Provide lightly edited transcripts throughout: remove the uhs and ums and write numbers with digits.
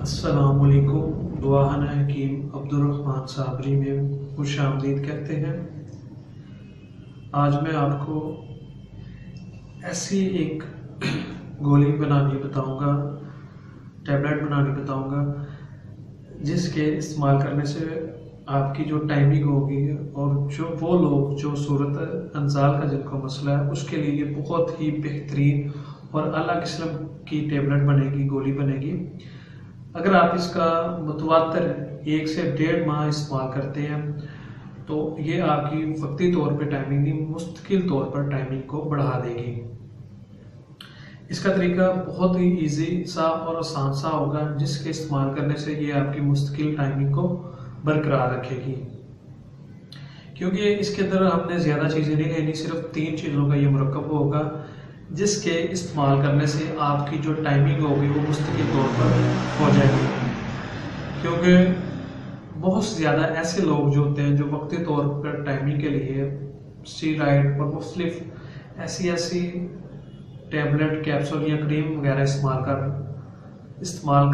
अस्सलामुअलैकुम। दुआन हकीम अब्दुर्रहमान साबरी में खुश आमदीद कहते हैं। आज मैं आपको ऐसी एक गोली बनानी बताऊंगा, टैबलेट बनानी बताऊंगा, जिसके इस्तेमाल करने से आपकी जो टाइमिंग होगी और जो वो लोग जो सूरत अंजाल का जिनको मसला है उसके लिए ये बहुत ही बेहतरीन और अलग किस्म की टैबलेट बनेगी, गोली बनेगी। अगर आप इसका मुतवातर 1 से 1.5 माह इस्तेमाल करते हैं तो ये आपकी वक्ती तौर पर टाइमिंग नहीं, मुस्तकिल तौर पर टाइमिंग को बढ़ा देगी। इसका तरीका बहुत ही इजी सा और आसान सा होगा, जिसके इस्तेमाल करने से ये आपकी मुस्तकिल टाइमिंग को बरकरार रखेगी। क्योंकि इसके अंदर हमने ज़्यादा चीज़ें नहीं लेनी, सिर्फ 3 चीज़ों का ये मरकब होगा, जिसके इस्तेमाल करने से आपकी जो टाइमिंग होगी वो मुस्तकिल तौर पर हो जाएगी। क्योंकि बहुत ज़्यादा ऐसे लोग जो होते हैं जो वक्ती तौर पर टाइमिंग के लिए स्टीरॉइड और मुख्तलिफ ऐसी टैबलेट, कैप्सूल या क्रीम वगैरह इस्तेमाल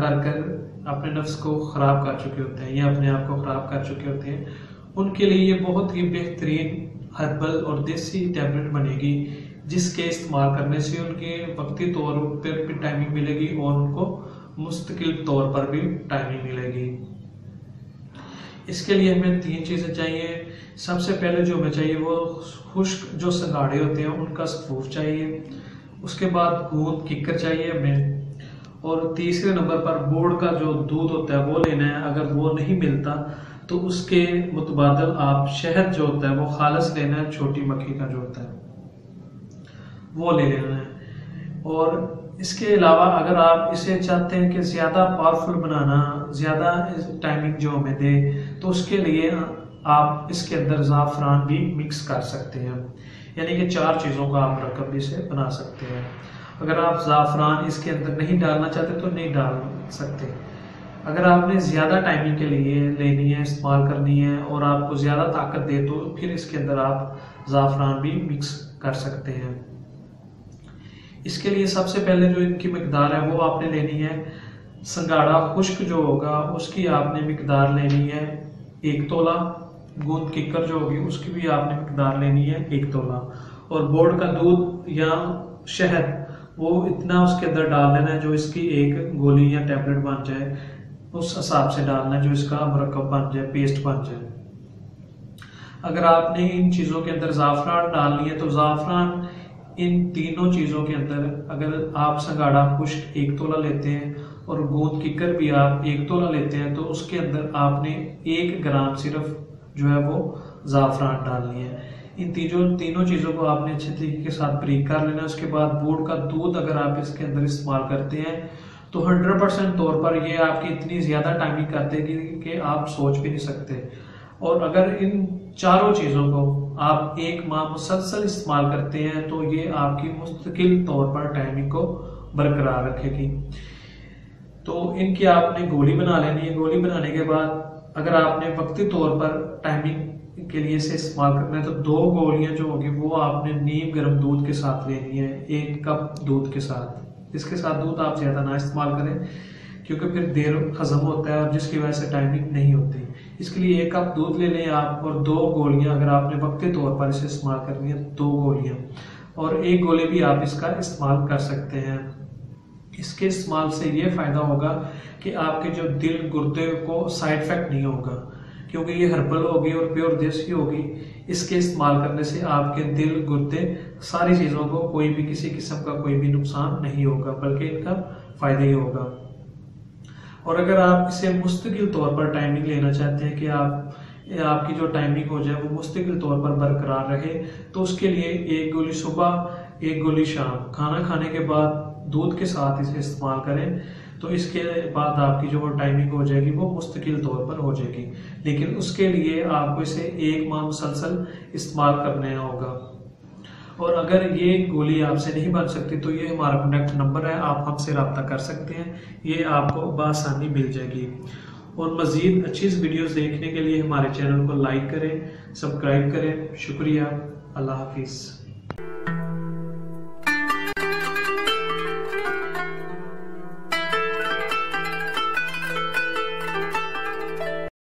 कर अपने नफ्स को ख़राब कर चुके होते हैं या अपने आप को ख़राब कर चुके होते हैं। उनके लिए ये बहुत ही बेहतरीन हर्बल और देसी टैबलेट बनेगी, जिसके इस्तेमाल करने से उनके वक्ती तौर पर भी टाइमिंग मिलेगी और उनको मुस्तकिल तौर पर भी टाइमिंग मिलेगी। इसके लिए हमें 3 चीज़ें चाहिए। सबसे पहले जो हमें चाहिए वो खुश्क जो संगाड़े होते हैं उनका सफूफ चाहिए। उसके बाद गूंद किक्कर चाहिए हमें, और तीसरे नंबर पर बोर्ड का जो दूध होता है वो लेना है। अगर वो नहीं मिलता तो उसके मुतबादल आप शहद जो होता है वो खालस लेना है, छोटी मक्खी का जो होता है वो ले लेना है। और इसके अलावा अगर आप इसे चाहते हैं कि ज़्यादा पावरफुल बनाना, ज़्यादा टाइमिंग जो हमें दे, तो उसके लिए आप इसके अंदर ज़ाफ़रान भी मिक्स कर सकते हैं। यानी कि 4 चीज़ों का आप मरकब से बना सकते हैं। अगर आप ज़ाफ़रान इसके अंदर नहीं डालना चाहते तो नहीं डाल सकते। अगर आपने ज़्यादा टाइमिंग के लिए लेनी है, इस्तेमाल करनी है और आपको ज़्यादा ताकत दे, तो फिर इसके अंदर आप ज़ाफ़रान भी मिक्स कर सकते हैं। इसके लिए सबसे पहले जो इनकी मिकदार है वो आपने लेनी है, संगाड़ा खुश्क जो होगा उसकी आपने मिकदार लेनी है 1 तोला। गूंद किक्कर जो होगी उसकी भी आपने मिकदार लेनी है 1 तोला। और बोर्ड का दूध या शहद वो इतना उसके अंदर डाल देना है जो इसकी एक गोली या टैबलेट बन जाए, उस हिसाब से डालना है जो इसका मरकब बन जाए, पेस्ट बन जाए। अगर आपने इन चीज़ों के अंदर ज़ाफ़रान डालनी है तो ज़ाफ़रान इन तीनों चीज़ों के अंदर, अगर आप संगाड़ा खुश्क 1 तोला लेते हैं और गूंद किक्कर भी आप 1 तोला लेते हैं तो उसके अंदर आपने 1 ग्राम सिर्फ जो है वो ज़ाफ़रान डालनी है। इन तीनों चीज़ों को आपने अच्छे तरीके के साथ ब्रीक कर लेना है। उसके बाद बोर्ड का दूध अगर आप इसके अंदर इस्तेमाल करते हैं तो 100% तौर पर ये आपकी इतनी ज़्यादा टाइमिंग कर देगी कि आप सोच भी नहीं सकते। और अगर इन चारों चीज़ों को आप 1 माह मुसलसल इस्तेमाल करते हैं तो ये आपकी मुस्तकिल तौर पर टाइमिंग को बरकरार रखेगी। तो इनकी आपने गोली बना लेनी है। गोली बनाने के बाद अगर आपने वक्ती तौर पर टाइमिंग के लिए इसे इस्तेमाल करना है तो 2 गोलियां जो होगी वो आपने नीम गर्म दूध के साथ लेनी है, 1 कप दूध के साथ। इसके साथ दूध आप ज़्यादा ना इस्तेमाल करें क्योंकि फिर देर हजम होता है और जिसकी वजह से टाइमिंग नहीं होती। इसके लिए 1 कप दूध ले लें आप, और 2 गोलियां अगर आपने वक्ती तौर पर इसे इस्तेमाल करनी है 2 गोलियां, और 1 गोली भी आप इसका इस्तेमाल कर सकते हैं। इसके इस्तेमाल से ये फ़ायदा होगा कि आपके जो दिल गुर्दे को साइड इफेक्ट नहीं होगा, क्योंकि ये हर्बल होगी और प्योर देसी होगी। इसके इस्तेमाल करने से आपके दिल गुर्दे सारी चीज़ों को कोई भी किसी किस्म का कोई भी नुकसान नहीं होगा, बल्कि इनका फ़ायदा ही होगा। और अगर आप इसे मुस्तकिल तौर पर टाइमिंग लेना चाहते हैं कि आपकी जो टाइमिंग हो जाए वो मुस्तकिल तौर पर बरकरार रहे, तो उसके लिए 1 गोली सुबह, 1 गोली शाम, खाना खाने के बाद दूध के साथ इसे इस्तेमाल करें। तो इसके बाद आपकी जो टाइमिंग हो जाएगी वो मुस्तकिल तौर पर हो जाएगी। लेकिन उसके लिए आपको इसे 1 माह मुसलसल इस्तेमाल करना होगा। और अगर ये गोली आपसे नहीं बन सकती तो ये हमारा कॉन्टैक्ट नंबर है, आप हमसे रब्ता कर सकते हैं, ये आपको बआसानी मिल जाएगी। और मज़ीद अच्छी वीडियोस देखने के लिए हमारे चैनल को लाइक करें, सब्सक्राइब करें। शुक्रिया। अल्लाह हाफिज़।